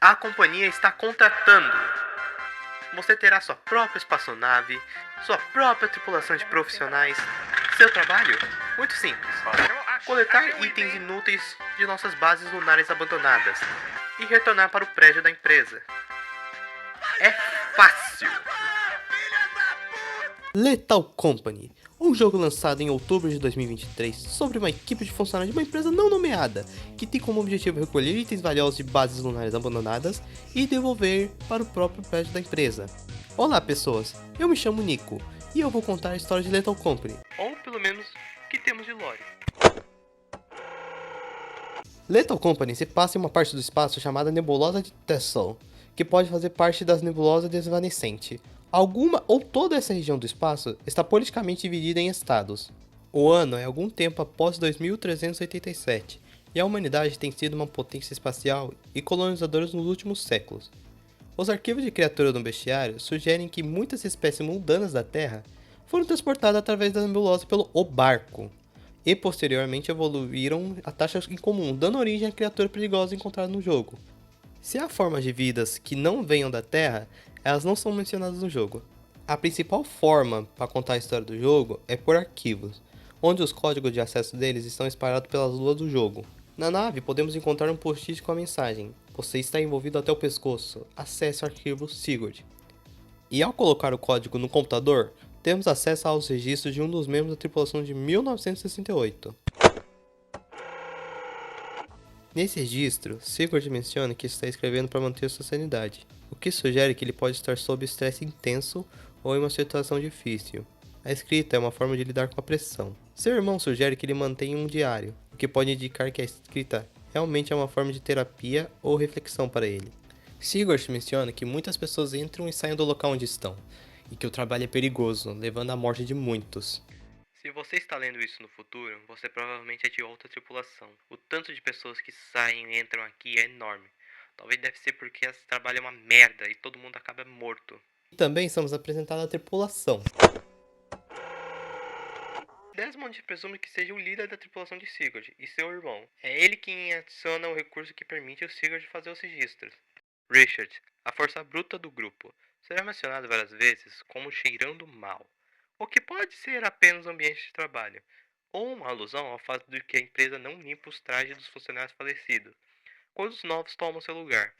A companhia está contratando. Você terá sua própria espaçonave, sua própria tripulação de profissionais. Seu trabalho? Muito simples. Coletar itens inúteis de nossas bases lunares abandonadas e retornar para o prédio da empresa. É fácil. Lethal Company, um jogo lançado em outubro de 2023 sobre uma equipe de funcionários de uma empresa não nomeada, que tem como objetivo recolher itens valiosos de bases lunares abandonadas e devolver para o próprio prédio da empresa. Olá pessoas, eu me chamo Nico e eu vou contar a história de Lethal Company. Ou pelo menos o que temos de lore. Lethal Company se passa em uma parte do espaço chamada Nebulosa de Tessel, que pode fazer parte das nebulosas desvanecente. Alguma ou toda essa região do espaço está politicamente dividida em estados. O ano é algum tempo após 2387, e a humanidade tem sido uma potência espacial e colonizadora nos últimos séculos. Os arquivos de criatura do bestiário sugerem que muitas espécies mundanas da Terra foram transportadas através da nebulosa pelo O Barco, e posteriormente evoluíram a taxa incomum, dando origem à criatura perigosa encontrada no jogo. Se há formas de vidas que não venham da Terra, elas não são mencionadas no jogo. A principal forma para contar a história do jogo é por arquivos, onde os códigos de acesso deles estão espalhados pelas luas do jogo. Na nave podemos encontrar um post-it com a mensagem: "Você está envolvido até o pescoço, acesse o arquivo Sigurd". E ao colocar o código no computador, temos acesso aos registros de um dos membros da tripulação de 1968. Nesse registro, Sigurd menciona que está escrevendo para manter sua sanidade, o que sugere que ele pode estar sob estresse intenso ou em uma situação difícil. A escrita é uma forma de lidar com a pressão. Seu irmão sugere que ele mantenha um diário, o que pode indicar que a escrita realmente é uma forma de terapia ou reflexão para ele. Sigurd menciona que muitas pessoas entram e saem do local onde estão, e que o trabalho é perigoso, levando à morte de muitos. Se você está lendo isso no futuro, você provavelmente é de outra tripulação. O tanto de pessoas que saem e entram aqui é enorme. Talvez deve ser porque esse trabalho é uma merda e todo mundo acaba morto. E também somos apresentados à tripulação. Desmond presume que seja o líder da tripulação de Sigurd e seu irmão. É ele quem adiciona o recurso que permite o Sigurd fazer os registros. Richard, a força bruta do grupo, será mencionado várias vezes como cheirando mal, o que pode ser apenas um ambiente de trabalho, ou uma alusão ao fato de que a empresa não limpa os trajes dos funcionários falecidos, quando os novos tomam seu lugar.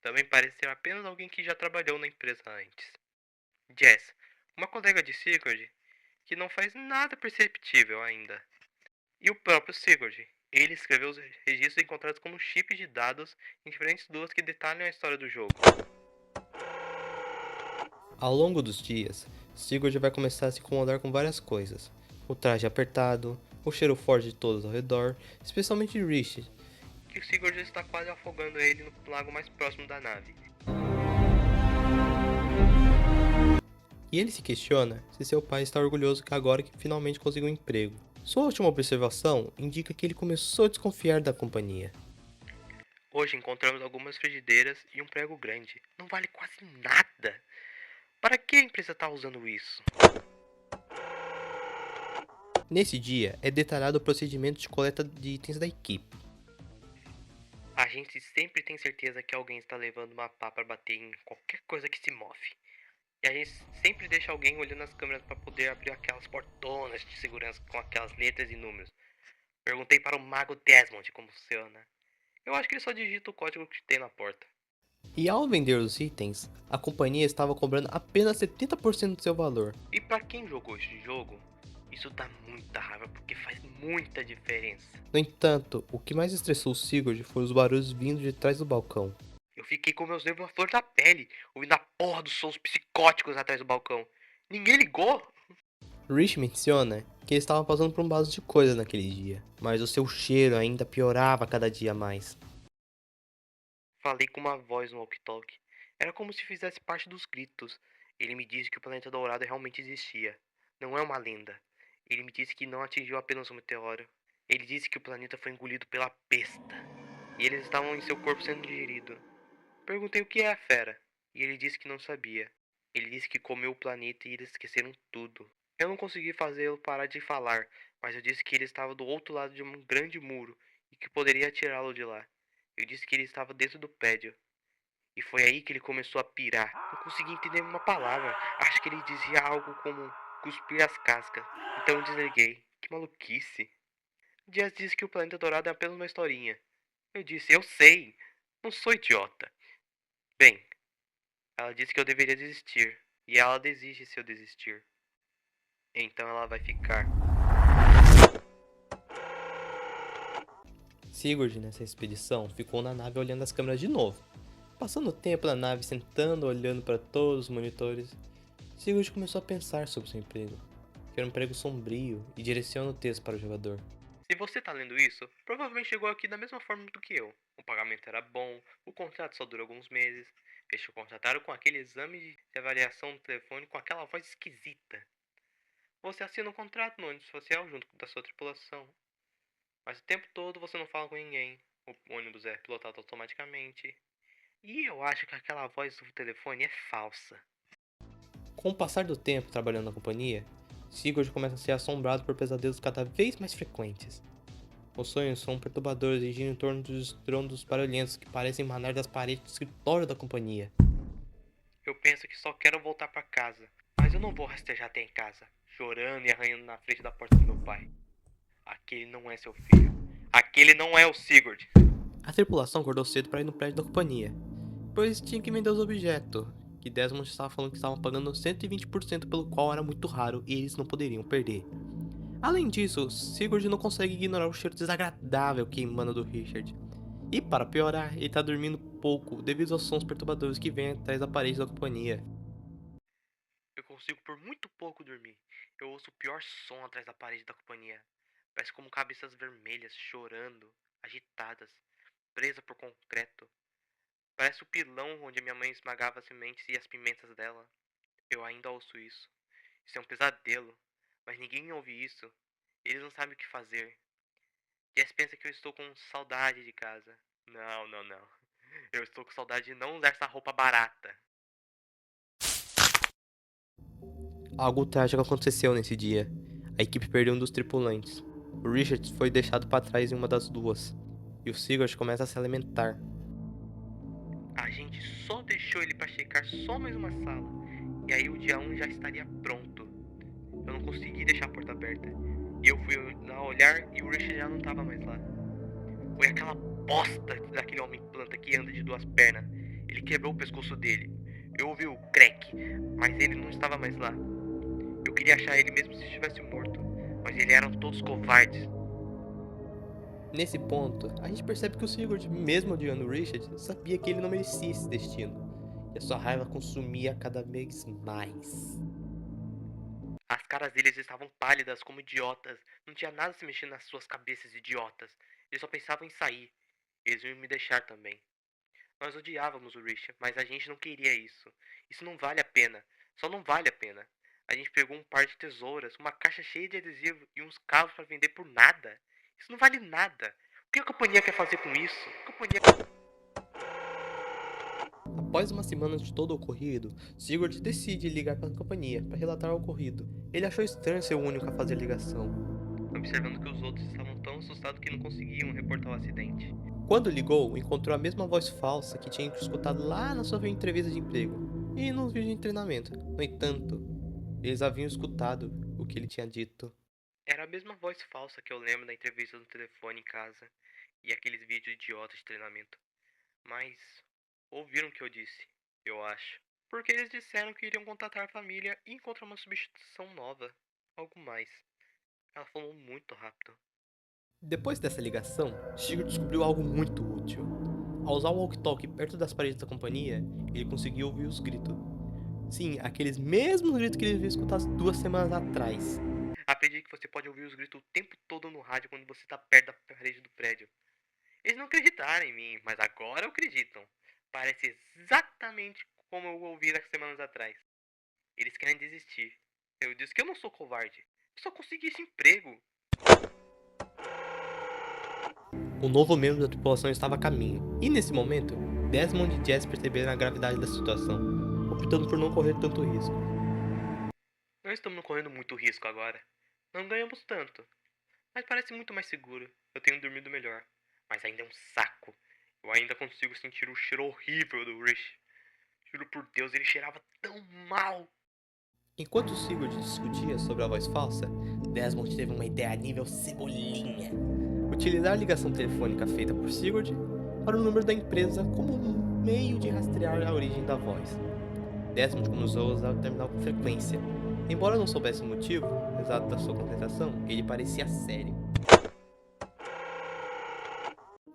Também parece ser apenas alguém que já trabalhou na empresa antes. Jess, uma colega de Sigurd, que não faz nada perceptível ainda. E o próprio Sigurd. Ele escreveu os registros encontrados como chips de dados em diferentes duas que detalham a história do jogo. Ao longo dos dias, Sigurd vai começar a se incomodar com várias coisas. O traje apertado, o cheiro forte de todos ao redor, especialmente de Richard. Que o Sigurd está quase afogando ele no lago mais próximo da nave. E ele se questiona se seu pai está orgulhoso que agora que finalmente conseguiu um emprego. Sua última observação indica que ele começou a desconfiar da companhia. Hoje encontramos algumas frigideiras e um prego grande. Não vale quase nada. Para que a empresa está usando isso? Nesse dia, é detalhado o procedimento de coleta de itens da equipe. A gente sempre tem certeza que alguém está levando uma pá para bater em qualquer coisa que se move. E a gente sempre deixa alguém olhando as câmeras para poder abrir aquelas portonas de segurança com aquelas letras e números. Perguntei para o mago Desmond como funciona. Eu acho que ele só digita o código que tem na porta. E ao vender os itens, a companhia estava cobrando apenas 70% do seu valor. E para quem jogou esse jogo, isso dá muita raiva porque faz muita diferença. No entanto, o que mais estressou Sigurd foi os barulhos vindo de trás do balcão. Eu fiquei com meus nervos à flor da pele, ouvindo a porra dos sons psicóticos atrás do balcão. Ninguém ligou? Rich menciona que ele estava passando por um vaso de coisas naquele dia, mas o seu cheiro ainda piorava cada dia mais. Falei com uma voz no walkie-talkie. Era como se fizesse parte dos gritos. Ele me disse que o planeta dourado realmente existia. Não é uma lenda. Ele me disse que não atingiu apenas um meteoro. Ele disse que o planeta foi engolido pela besta. E eles estavam em seu corpo sendo digerido. Perguntei o que é a fera. E ele disse que não sabia. Ele disse que comeu o planeta e eles esqueceram tudo. Eu não consegui fazê-lo parar de falar, mas eu disse que ele estava do outro lado de um grande muro e que poderia tirá-lo de lá. Eu disse que ele estava dentro do prédio. E foi aí que ele começou a pirar. Não consegui entender uma palavra. Acho que ele dizia algo como cuspir as cascas. Então eu desliguei. Que maluquice. Dias disse que o planeta dourado é apenas uma historinha. Eu disse, eu sei. Não sou idiota. Bem, ela disse que eu deveria desistir. E ela desiste se eu desistir. Então ela vai ficar. Sigurd, nessa expedição, ficou na nave olhando as câmeras de novo. Passando o tempo na nave, sentando, olhando para todos os monitores, Sigurd começou a pensar sobre seu emprego, que era um emprego sombrio, e direciona o texto para o jogador. Se você tá lendo isso, provavelmente chegou aqui da mesma forma do que eu. O pagamento era bom, o contrato só dura alguns meses. Eles te contrataram com aquele exame de avaliação no telefone com aquela voz esquisita. Você assina um contrato no ônibus social junto da sua tripulação. Mas o tempo todo você não fala com ninguém. O ônibus é pilotado automaticamente. E eu acho que aquela voz do telefone é falsa. Com o passar do tempo trabalhando na companhia, Sigurd começa a ser assombrado por pesadelos cada vez mais frequentes. Os sonhos são perturbadores e giram em torno dos estrondos barulhentos que parecem emanar das paredes do escritório da companhia. Eu penso que só quero voltar pra casa. Mas eu não vou rastejar até em casa, chorando e arranhando na frente da porta do meu pai. Aquele não é seu filho. Aquele não é o Sigurd. A tripulação acordou cedo para ir no prédio da companhia, pois tinha que vender os objetos, que Desmond estava falando que estavam pagando 120% pelo qual era muito raro e eles não poderiam perder. Além disso, Sigurd não consegue ignorar o cheiro desagradável que emana do Richard. E para piorar, ele está dormindo pouco devido aos sons perturbadores que vêm atrás da parede da companhia. Eu consigo por muito pouco dormir. Eu ouço o pior som atrás da parede da companhia. Parece como cabeças vermelhas chorando, agitadas, presas por concreto. Parece o pilão onde minha mãe esmagava as sementes e as pimentas dela. Eu ainda ouço isso. Isso é um pesadelo. Mas ninguém ouve isso. Eles não sabem o que fazer. Jess pensa que eu estou com saudade de casa. Não, não, não. Eu estou com saudade de não usar essa roupa barata. Algo trágico aconteceu nesse dia. A equipe perdeu um dos tripulantes. O Richard foi deixado para trás em uma das duas. E o Sigurd começa a se alimentar. A gente só deixou ele para checar só mais uma sala. E aí o dia 1 já estaria pronto. Eu não consegui deixar a porta aberta. E eu fui lá olhar e o Richard já não estava mais lá. Foi aquela bosta daquele homem planta que anda de duas pernas. Ele quebrou o pescoço dele. Eu ouvi o crack, mas ele não estava mais lá. Eu queria achar ele mesmo se estivesse morto, mas eles eram todos covardes. Nesse ponto, a gente percebe que o Sigurd, mesmo odiando o Richard, sabia que ele não merecia esse destino. E a sua raiva consumia cada vez mais. As caras deles estavam pálidas como idiotas. Não tinha nada se mexendo nas suas cabeças idiotas. Eles só pensavam em sair. Eles iam me deixar também. Nós odiávamos o Richard, mas a gente não queria isso. Isso não vale a pena. Só não vale a pena. A gente pegou um par de tesouras, uma caixa cheia de adesivo e uns carros para vender por nada. Isso não vale nada. O que a companhia quer fazer com isso? A companhia... Após uma semana de todo o ocorrido, Sigurd decide ligar para a companhia para relatar o ocorrido. Ele achou estranho ser o único a fazer a ligação. Observando que os outros estavam tão assustados que não conseguiam reportar o acidente. Quando ligou, encontrou a mesma voz falsa que tinha escutado lá na sua entrevista de emprego e nos vídeos de treinamento. No entanto, eles haviam escutado o que ele tinha dito. Era a mesma voz falsa que eu lembro da entrevista no telefone em casa e aqueles vídeos idiotas de treinamento. Mas ouviram o que eu disse, eu acho. Porque eles disseram que iriam contatar a família e encontrar uma substituição nova. Algo mais. Ela falou muito rápido. Depois dessa ligação, Sigurd descobriu algo muito útil. Ao usar o walkie-talkie perto das paredes da companhia, ele conseguiu ouvir os gritos. Sim, aqueles mesmos gritos que ele havia escutado 2 semanas atrás. Aprendi que você pode ouvir os gritos o tempo todo no rádio quando você está perto da parede do prédio. Eles não acreditaram em mim, mas agora acreditam. Parece exatamente como eu ouvi há semanas atrás. Eles querem desistir. Eu disse que eu não sou covarde. Eu só consegui esse emprego. O novo membro da tripulação estava a caminho, e nesse momento, Desmond e Jess perceberam a gravidade da situação, optando por não correr tanto risco. Não estamos correndo muito risco agora. Não ganhamos tanto. Mas parece muito mais seguro. Eu tenho dormido melhor. Mas ainda é um saco. Eu ainda consigo sentir o cheiro horrível do Rich. Juro por Deus, ele cheirava tão mal. Enquanto Sigurd discutia sobre a voz falsa, Desmond teve uma ideia a nível cebolinha. Utilizar a ligação telefônica feita por Sigurd para o número da empresa como um meio de rastrear a origem da voz. Desmond começou a usar o terminal com frequência. Embora não soubesse o motivo exato da sua concentração, ele parecia sério.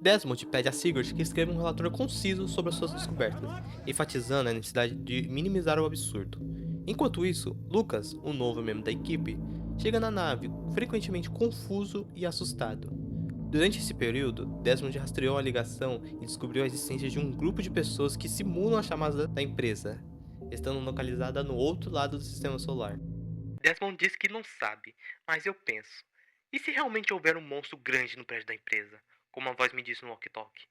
Desmond pede a Sigurd que escreva um relatório conciso sobre as suas descobertas, enfatizando a necessidade de minimizar o absurdo. Enquanto isso, Lucas, um novo membro da equipe, chega na nave, frequentemente confuso e assustado. Durante esse período, Desmond rastreou a ligação e descobriu a existência de um grupo de pessoas que simulam as chamadas da empresa, estando localizada no outro lado do sistema solar. Desmond diz que não sabe, mas eu penso. E se realmente houver um monstro grande no prédio da empresa, como a voz me disse no walkie-talkie?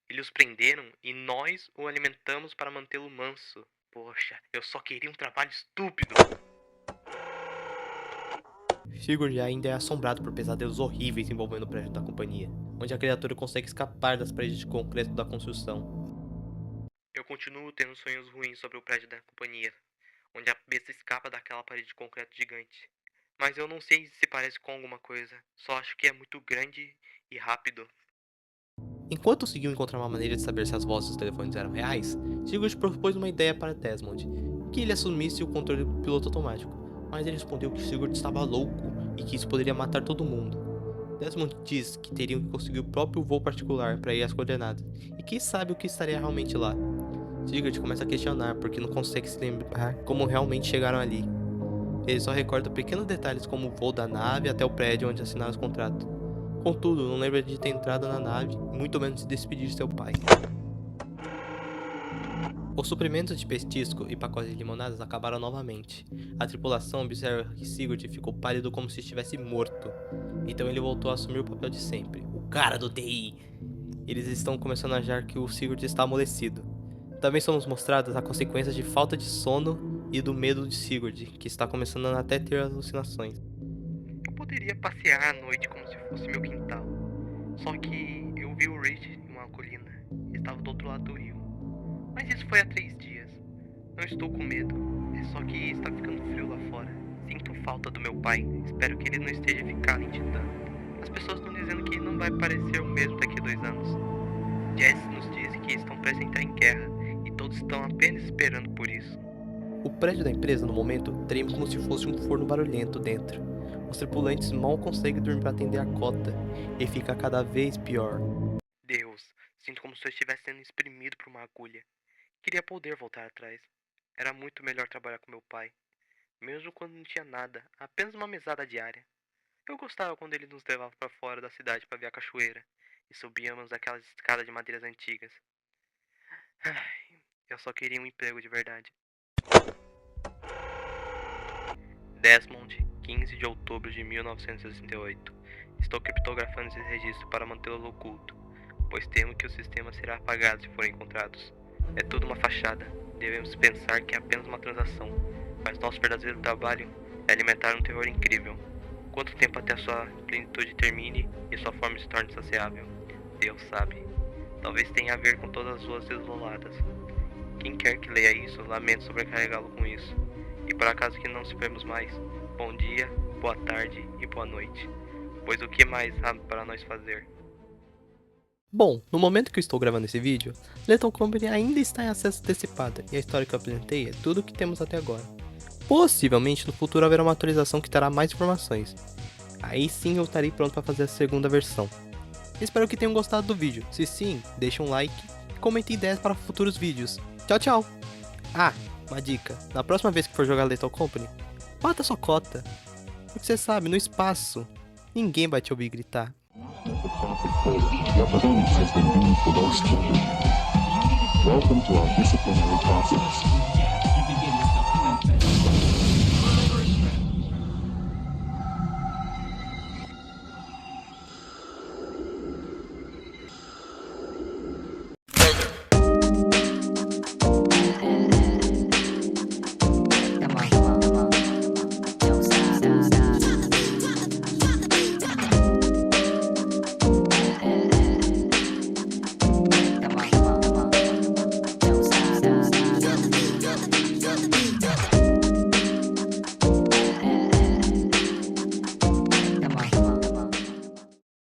Eles os prenderam e nós o alimentamos para mantê-lo manso. Poxa, eu só queria um trabalho estúpido. Sigurd ainda é assombrado por pesadelos horríveis envolvendo o prédio da companhia, onde a criatura consegue escapar das paredes de concreto da construção. Eu continuo tendo sonhos ruins sobre o prédio da companhia, onde a besta escapa daquela parede de concreto gigante. Mas eu não sei se parece com alguma coisa, só acho que é muito grande e rápido. Enquanto conseguiu encontrar uma maneira de saber se as vozes dos telefones eram reais, Sigurd propôs uma ideia para Desmond, que ele assumisse o controle do piloto automático, mas ele respondeu que Sigurd estava louco e que isso poderia matar todo mundo. Desmond diz que teriam que conseguir o próprio voo particular para ir às coordenadas, e quem sabe o que estaria realmente lá. Sigurd começa a questionar porque não consegue se lembrar como realmente chegaram ali. Ele só recorda pequenos detalhes como o voo da nave até o prédio onde assinaram os contratos. Contudo, não lembra de ter entrado na nave, muito menos de despedir de seu pai. Os suprimentos de petisco e pacotes de limonadas acabaram novamente. A tripulação observa que Sigurd ficou pálido como se estivesse morto. Então ele voltou a assumir o papel de sempre, o cara do TI. Eles estão começando a achar que o Sigurd está amolecido. Também somos mostradas as consequências de falta de sono e do medo de Sigurd, que está começando a até ter alucinações. Eu poderia passear à noite como se fosse meu quintal. Só que eu vi o Rich em uma colina. Estava do outro lado do rio. Mas isso foi há 3 dias. Não estou com medo. É só que está ficando frio lá fora. Sinto falta do meu pai. Espero que ele não esteja ficando em Titã. As pessoas estão dizendo que não vai parecer o mesmo daqui a 2 anos. Jess nos diz que estão prestes a entrar em guerra. E todos estão apenas esperando por isso. O prédio da empresa, no momento, treme como se fosse um forno barulhento dentro. Os tripulantes mal conseguem dormir para atender a cota, e fica cada vez pior. Deus, sinto como se eu estivesse sendo espremido por uma agulha. Queria poder voltar atrás. Era muito melhor trabalhar com meu pai. Mesmo quando não tinha nada, apenas uma mesada diária. Eu gostava quando ele nos levava para fora da cidade para ver a cachoeira, e subíamos aquelas escadas de madeiras antigas. Ai, eu só queria um emprego de verdade. Desmond, 15 de outubro de 1968. Estou criptografando esse registro para mantê-lo oculto, pois temo que o sistema será apagado se forem encontrados. É tudo uma fachada. Devemos pensar que é apenas uma transação, mas nosso verdadeiro trabalho é alimentar um terror incrível. Quanto tempo até a sua plenitude termine e sua forma se torne saciável? Deus sabe. Talvez tenha a ver com todas as ruas desoladas. Quem quer que leia isso, lamento sobrecarregá-lo com isso. E por acaso que não se vemos mais, bom dia, boa tarde e boa noite. Pois o que mais há para nós fazer? Bom, no momento que eu estou gravando esse vídeo, Lethal Company ainda está em acesso antecipado, e a história que eu apresentei é tudo o que temos até agora. Possivelmente no futuro haverá uma atualização que terá mais informações. Aí sim eu estarei pronto para fazer a segunda versão. Espero que tenham gostado do vídeo. Se sim, deixe um like e comente ideias para futuros vídeos. Tchau, tchau! Ah, uma dica. Na próxima vez que for jogar Lethal Company, bata sua cota. Porque você sabe, no espaço, ninguém vai te ouvir gritar. Welcome to our disciplinary process.